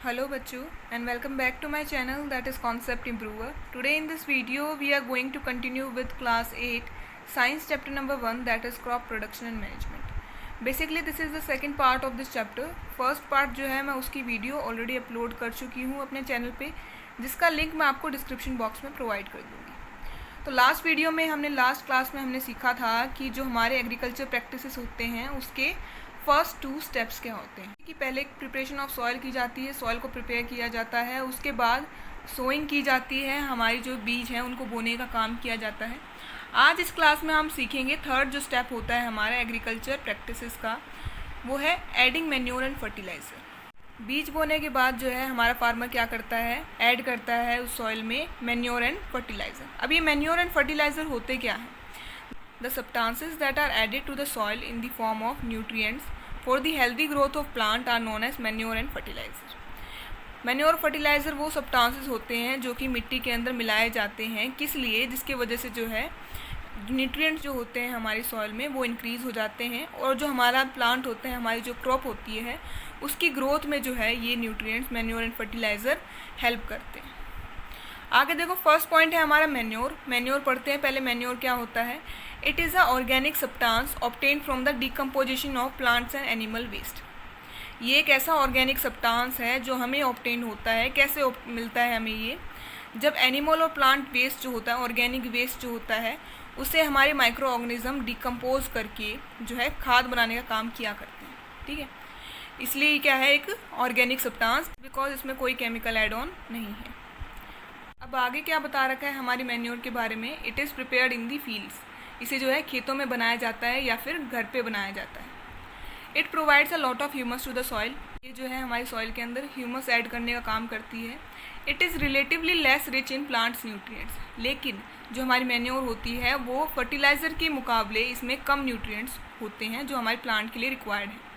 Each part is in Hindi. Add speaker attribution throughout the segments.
Speaker 1: Hello Bachu and welcome back to my channel, that is Concept Improver. Today in this video we are going to continue with class 8 science chapter number 1, that is crop production and management. Basically this is the second part of this chapter. First part जो है मैं उसकी वीडियो ऑलरेडी अपलोड कर चुकी हूँ अपने चैनल पे, जिसका लिंक मैं आपको डिस्क्रिप्शन बॉक्स में प्रोवाइड कर दूँगी. तो लास्ट वीडियो में लास्ट क्लास में हमने सीखा था कि जो हमारे एग्रीकल्चर प्रैक्टिसेस होते हैं उसके फर्स्ट 2 स्टेप्स क्या होते हैं. कि पहले प्रिपरेशन ऑफ सॉइल की जाती है, सॉइल को प्रिपेयर किया जाता है, उसके बाद सोइंग की जाती है, हमारी जो बीज हैं उनको बोने का काम किया जाता है. आज इस क्लास में हम सीखेंगे थर्ड जो स्टेप होता है हमारा एग्रीकल्चर प्रैक्टिसेस का, वो है एडिंग मैन्योर एंड फर्टिलाइज़र. बीज बोने के बाद जो है हमारा फार्मर क्या करता है, ऐड करता है उस सॉइल में मैन्योर एंड फर्टिलाइज़र. अब ये मैन्योर एंड फर्टिलाइज़र होते क्या हैं? The substances that are added to the soil in the form of nutrients for the healthy growth of plant are known as manure and fertilizer. Manure fertiliser वो सब्सटेंसेस होते हैं जो कि मिट्टी के अंदर मिलाए जाते हैं. किस लिए? जिसके वजह से जो है न्यूट्रिएंट्स जो होते हैं हमारी सॉइल में वो इंक्रीज़ हो जाते हैं और जो हमारा प्लांट होता है, हमारी जो क्रॉप होती है, उसकी ग्रोथ में जो है ये nutrients manure and fertiliser help करते हैं. आगे देखो, फर्स्ट पॉइंट है हमारा मैन्योर. मैन्योर पढ़ते हैं पहले. मैन्योर क्या होता है? It is a organic substance obtain from the decomposition of plants and animal waste. ये एक ऐसा ऑर्गेनिक सब्सटेंस है जो हमें ऑब्टेन होता है. कैसे मिलता है हमें ये? जब एनिमल और प्लांट वेस्ट जो होता है, ऑर्गेनिक वेस्ट जो होता है, उसे हमारे माइक्रो ऑर्गेनिज्म डिकम्पोज करके जो है खाद बनाने का काम किया करते हैं. ठीक है, इसलिए क्या है, एक ऑर्गेनिक सब्सटेंस, बिकॉज इसमें कोई केमिकल एड ऑन नहीं है. अब आगे क्या बता रखा है हमारी मैन्योर के बारे में? It is prepared in the fields. इसे जो है खेतों में बनाया जाता है या फिर घर पे बनाया जाता है. It provides a lot of humus to the soil. ये जो है हमारी सॉइल के अंदर ह्यूमस ऐड करने का काम करती है. It is relatively less rich in plants nutrients. लेकिन जो हमारी मैन्योर होती है वो फर्टिलाइज़र के मुकाबले इसमें कम न्यूट्रिएंट्स होते हैं जो हमारे प्लांट के लिए रिक्वायर्ड है.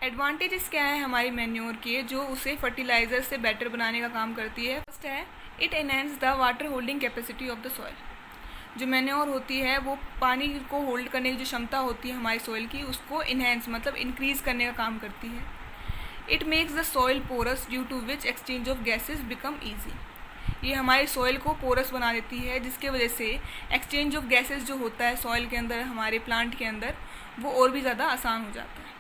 Speaker 1: एडवांटेजेस क्या है हमारी मैन्योर के जो उसे फर्टिलाइज़र से बेटर बनाने का काम करती है? फर्स्ट है, it enhance the water holding capacity of the soil. जो मैन्योर होती है वो पानी को होल्ड करने की जो क्षमता होती है हमारी सॉइल की, उसको इन्हेंस मतलब इंक्रीज़ करने का काम करती है. It makes the soil porous due to which exchange of gases become easy. ये हमारी सॉइल को पोरस बना देती है, जिसके वजह से एक्सचेंज ऑफ गैसेस जो होता है सॉइल के अंदर, हमारे प्लांट के अंदर, वो और भी ज़्यादा आसान हो जाता है.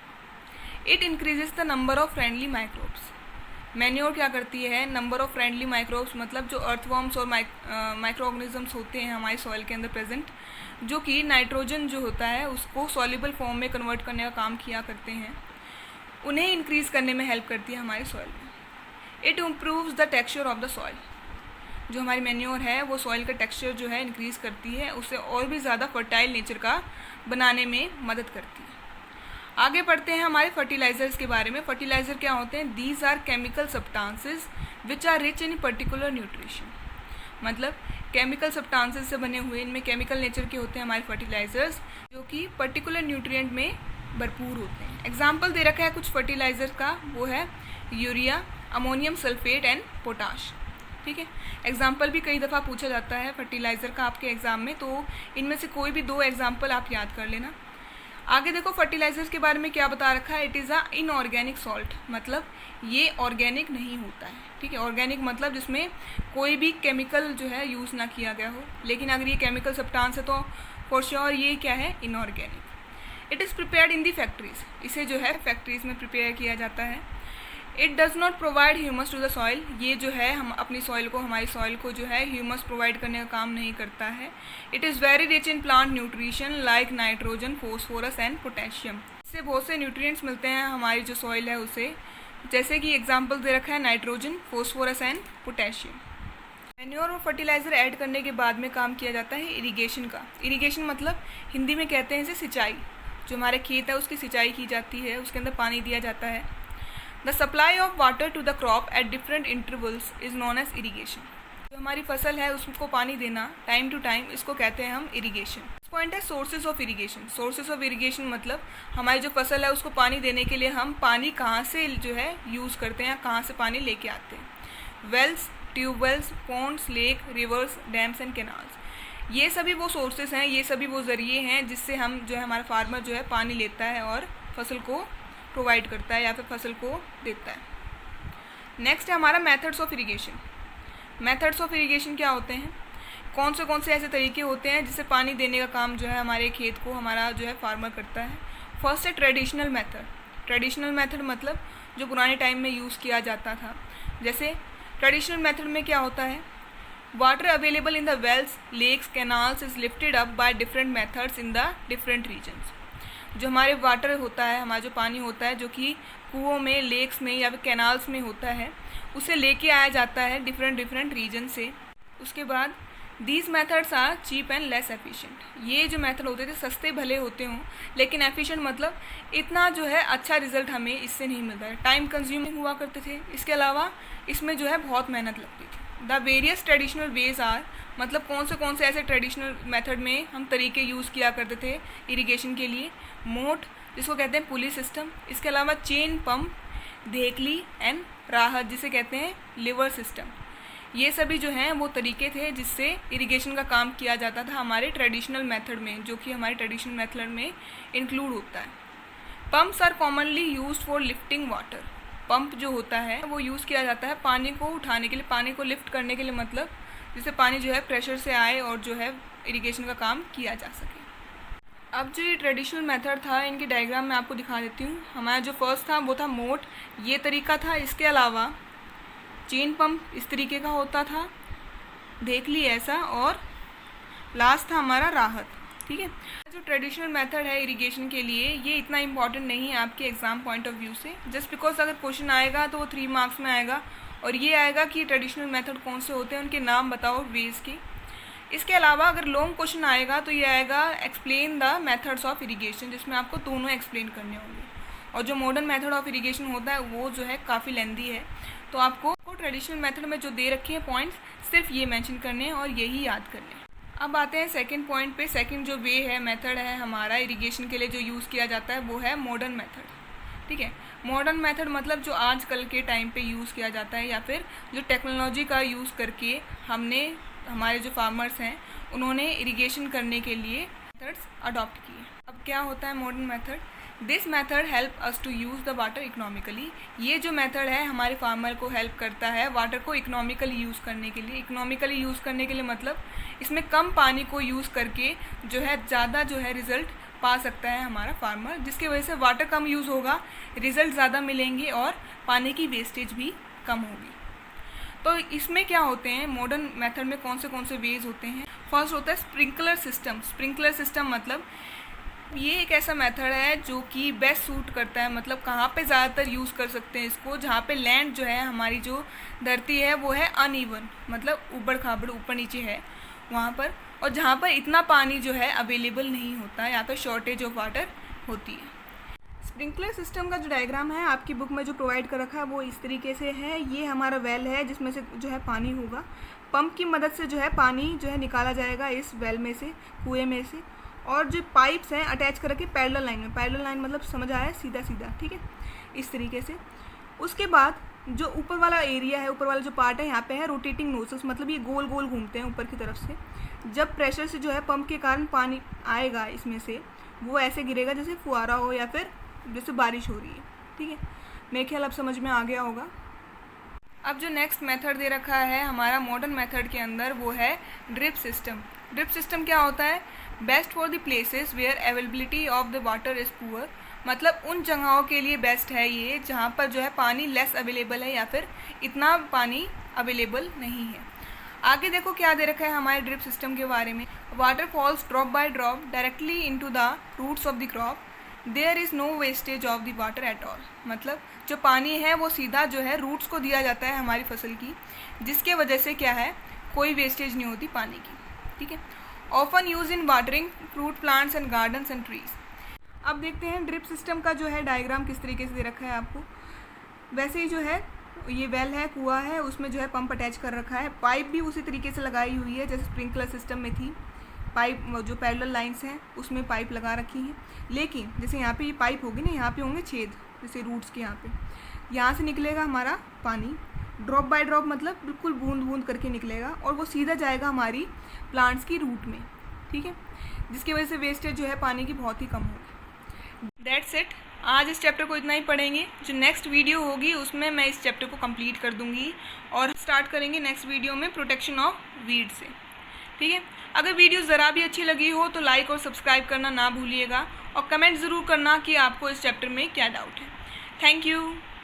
Speaker 1: It increases the number of friendly microbes. Manure क्या करती है? नंबर ऑफ फ्रेंडली माइक्रोब्स मतलब जो अर्थवर्म्स और माइक्रो ऑर्गेनिजम्स होते हैं हमारी सॉइल के अंदर प्रेजेंट, जो कि नाइट्रोजन जो होता है उसको सॉल्युबल फॉर्म में कन्वर्ट करने का काम किया करते हैं, उन्हें इंक्रीज़ करने में हेल्प करती है हमारी सॉइल में. It improves the texture of the soil. जो हमारी मैन्योर है वो सॉइल का टेक्सचर जो है इंक्रीज़ करती है, उसे और भी ज़्यादा फर्टाइल नेचर का बनाने में मदद करती है. आगे पढ़ते हैं हमारे फर्टिलाइज़र्स के बारे में. फर्टिलाइज़र क्या होते हैं? These are chemical substances which are rich in particular nutrition. मतलब केमिकल सब्सटेंसेस से बने हुए, इनमें केमिकल नेचर के होते हैं हमारे फर्टिलाइज़र्स, जो कि पर्टिकुलर न्यूट्रिएंट में भरपूर होते हैं. एग्जाम्पल दे रखा है कुछ फर्टिलाइज़र का, वो है urea, ammonium sulphate and potash. ठीक है, एग्जाम्पल भी कई दफ़ा पूछा जाता है फर्टिलाइज़र का आपके एग्ज़ाम में, तो इनमें से कोई भी 2 एग्जाम्पल आप याद कर लेना. आगे देखो, फर्टिलाइज़र्स के बारे में क्या बता रखा है? It is a inorganic salt. मतलब ये ऑर्गेनिक नहीं होता है. ठीक है, ऑर्गेनिक मतलब जिसमें कोई भी केमिकल जो है यूज़ ना किया गया हो. लेकिन अगर ये केमिकल सब्सटेंस है तो फॉर श्योर ये क्या है? Inorganic. It is prepared in the factories. इसे जो है फैक्ट्रीज में प्रिपेयर किया जाता है. It does not provide humus to the soil. ये जो है हम अपनी सॉइल को, हमारी सॉइल को जो है ह्यूमस प्रोवाइड करने का काम नहीं करता है. It is very rich in plant nutrition like nitrogen, phosphorus and potassium. इससे बहुत से न्यूट्रिएंट्स मिलते हैं हमारी जो सॉइल है उसे, जैसे कि एग्जाम्पल दे रखा है nitrogen, phosphorus and potassium. Manure और फर्टिलाइज़र ऐड करने के बाद में काम किया जाता है इरिगेशन का. इरिगेशन मतलब हिंदी में कहते हैं इसे सिंचाई. जो हमारे खेत है उसकी सिंचाई की जाती है, उसके अंदर पानी दिया जाता है. The supply of water to the crop at different intervals is known as irrigation. जो हमारी फसल है उसको पानी देना टाइम टू टाइम, इसको कहते हैं हम इरीगेशन. पॉइंट है sources of irrigation. Sources of irrigation मतलब हमारी जो फसल है उसको पानी देने के लिए हम पानी कहाँ से जो है यूज़ करते हैं, कहाँ से पानी लेके आते हैं. Wells, tubewells, ponds, lake, rivers, dams and canals. ये सभी वो सोर्सेज हैं, ये सभी वो ज़रिए हैं जिससे हम जो है हमारा फार्मर जो है पानी लेता है और फसल को प्रोवाइड करता है या फिर फसल को देता है. नेक्स्ट है हमारा methods of irrigation. Methods of irrigation क्या होते हैं, कौन से ऐसे तरीके होते हैं जिससे पानी देने का काम जो है हमारे खेत को हमारा जो है फार्मर करता है। फर्स्ट है ट्रेडिशनल मेथड। ट्रेडिशनल मेथड मतलब जो पुराने टाइम में यूज़ किया जाता था। जैसे ट्रेडिशनल मेथड में क्या होता है, water available in the wells, lakes, canals is lifted up by different methods in the different regions. जो हमारे वाटर होता है, हमारा जो पानी होता है जो कि कुओं में, लेक्स में या फिर कैनाल्स में होता है, उसे लेके आया जाता है डिफरेंट रीजन से। उसके बाद these methods are cheap and less efficient. ये जो मेथड होते थे सस्ते भले होते हों, लेकिन एफिशिएंट मतलब इतना जो है अच्छा रिजल्ट हमें इससे नहीं मिलता है, टाइम कंज्यूमिंग हुआ करते थे। इसके अलावा इसमें जो है बहुत मेहनत लगती थी। The various traditional ways are, मतलब कौन से ऐसे ट्रेडिशनल मेथड में हम तरीके यूज़ किया करते थे इरिगेशन के लिए। मोट, जिसको कहते हैं पुली सिस्टम। इसके अलावा चेन पम्प, धेकली एंड राहत, जिसे कहते हैं लिवर सिस्टम। ये सभी जो हैं वो तरीके थे जिससे इरिगेशन का काम किया जाता था हमारे ट्रेडिशनल मेथड में, जो कि हमारे ट्रेडिशनल मेथड में इंक्लूड होता है। Pumps are commonly used for lifting water. Pump जो होता है वो यूज़ किया जाता है पानी को उठाने के लिए, पानी को लिफ्ट करने के लिए, मतलब जिससे पानी जो है प्रेशर से आए और जो है इरिगेशन का काम किया जा सके। अब जो ये ट्रेडिशनल मेथड था, इनकी डायग्राम मैं आपको दिखा देती हूँ। हमारा जो फर्स्ट था वो था मोट, ये तरीका था। इसके अलावा चेन पंप इस तरीके का होता था, धेकली ऐसा, और लास्ट था हमारा राहत। ठीक है, जो ट्रेडिशनल मेथड है इरिगेशन के लिए ये इतना इंपॉर्टेंट नहीं है आपके एग्ज़ाम पॉइंट ऑफ व्यू से, जस्ट बिकॉज अगर क्वेश्चन आएगा तो वो 3 मार्क्स में आएगा और ये आएगा कि ट्रेडिशनल मेथड कौन से होते हैं, उनके नाम बताओ वेज के। इसके अलावा अगर लॉन्ग क्वेश्चन आएगा तो ये आएगा explain the methods of irrigation, जिसमें आपको दोनों एक्सप्लेन करने होंगे। और जो मॉडर्न मेथड ऑफ इरिगेशन होता है वो जो है काफ़ी लेंदी है, तो आपको ट्रेडिशनल मेथड में जो दे रखे हैं पॉइंट्स सिर्फ ये मेंशन करने हैं और यही याद करने हैं। अब आते हैं सेकंड पॉइंट पे। सेकंड जो वे है, मेथड है हमारा इरिगेशन के लिए जो यूज़ किया जाता है वो है मॉडर्न मेथड। ठीक है, मॉडर्न मेथड मतलब जो आजकल के टाइम पे यूज़ किया जाता है या फिर जो टेक्नोलॉजी का यूज़ करके हमारे जो फार्मर्स हैं उन्होंने इरिगेशन करने के लिए मेथड्स अडॉप्ट किए। अब क्या होता है modern method? This method help us to use the water economically. ये जो मेथड है हमारे फार्मर को हेल्प करता है वाटर को इकोनॉमिकली यूज़ करने के लिए। इकोनॉमिकली यूज़ करने के लिए मतलब इसमें कम पानी को यूज़ करके जो है ज़्यादा जो है रिज़ल्ट पा सकता है हमारा फार्मर, जिसकी वजह से वाटर कम यूज़ होगा, रिज़ल्ट ज़्यादा मिलेंगे और पानी की वेस्टेज भी कम होगी। तो इसमें क्या होते हैं मॉडर्न मेथड में कौन से वेज होते हैं? फर्स्ट होता है स्प्रिंकलर सिस्टम। स्प्रिंकलर सिस्टम मतलब ये एक ऐसा मेथड है जो कि बेस्ट सूट करता है, मतलब कहाँ पे ज़्यादातर यूज़ कर सकते हैं इसको, जहाँ पे लैंड जो है हमारी जो धरती है वो है अनइवन, मतलब ऊबड़ खाबड़ ऊपर नीचे है वहाँ पर, और जहाँ पर इतना पानी जो है अवेलेबल नहीं होता है, यहाँ पर शॉर्टेज ऑफ वाटर होती है। स्प्रिंकलर सिस्टम का जो डायग्राम है आपकी बुक में जो प्रोवाइड कर रखा है वो इस तरीके से है। ये हमारा वेल है जिसमें से जो है पानी होगा, पंप की मदद से जो है पानी जो है निकाला जाएगा इस वेल में से, कुएं में से, और जो पाइप्स हैं अटैच कर रखे पैरेलल लाइन में। पैरेलल लाइन मतलब समझ आया, सीधा सीधा, ठीक है, इस तरीके से। उसके बाद जो ऊपर वाला एरिया है, ऊपर वाला जो पार्ट है, यहाँ पे है रोटेटिंग नोजल्स, मतलब ये गोल गोल घूमते हैं ऊपर की तरफ से। जब प्रेशर से जो है पंप के कारण पानी आएगा इसमें से, वो ऐसे गिरेगा जैसे फुहारा हो या फिर जैसे बारिश हो रही है। ठीक है, मेरे ख्याल अब समझ में आ गया होगा। अब जो नेक्स्ट मेथड दे रखा है हमारा मॉडर्न मेथड के अंदर वो है ड्रिप सिस्टम। ड्रिप सिस्टम क्या होता है? Best for the places where availability of the water is poor, मतलब उन जगहों के लिए बेस्ट है ये जहाँ पर जो है पानी लेस अवेलेबल है या फिर इतना पानी अवेलेबल नहीं है। आगे देखो क्या दे रखा है हमारे ड्रिप सिस्टम के बारे में। Water falls drop by drop directly into the roots of the crop, there is no wastage of the water at all, मतलब जो पानी है वो सीधा जो है रूट्स को दिया जाता है हमारी फसल की, जिसके वजह से क्या है कोई वेस्टेज नहीं होती पानी की। ठीक है, often use in watering fruit plants and gardens and trees. अब देखते हैं ड्रिप सिस्टम का जो है डायग्राम किस तरीके से दे रखा है आपको। वैसे ही जो है ये वेल है, कुआं है, उसमें जो है पंप अटैच कर रखा है, पाइप भी उसी तरीके से लगाई हुई है जैसे स्प्रिंकलर सिस्टम में थी। पाइप जो पैरेलल लाइंस हैं उसमें पाइप लगा रखी हैं, लेकिन जैसे यहाँ पे ये पाइप होगी ना, यहाँ पे होंगे छेद जैसे रूट्स के, यहाँ से निकलेगा हमारा पानी ड्रॉप बाय ड्रॉप, मतलब बिल्कुल बूंद बूंद करके निकलेगा और वो सीधा जाएगा हमारी प्लांट्स की रूट में। ठीक है, जिसकी वजह से वेस्टेज जो है पानी की बहुत ही कम होगी। दैट्स इट, आज इस चैप्टर को इतना ही पढ़ेंगे। जो नेक्स्ट वीडियो होगी उसमें मैं इस चैप्टर को कंप्लीट कर दूंगी और स्टार्ट करेंगे नेक्स्ट वीडियो में प्रोटेक्शन ऑफ वीड से। ठीक है, अगर वीडियो ज़रा भी अच्छी लगी हो तो लाइक और सब्सक्राइब करना ना भूलिएगा और कमेंट ज़रूर करना कि आपको इस चैप्टर में क्या डाउट है। Thank you.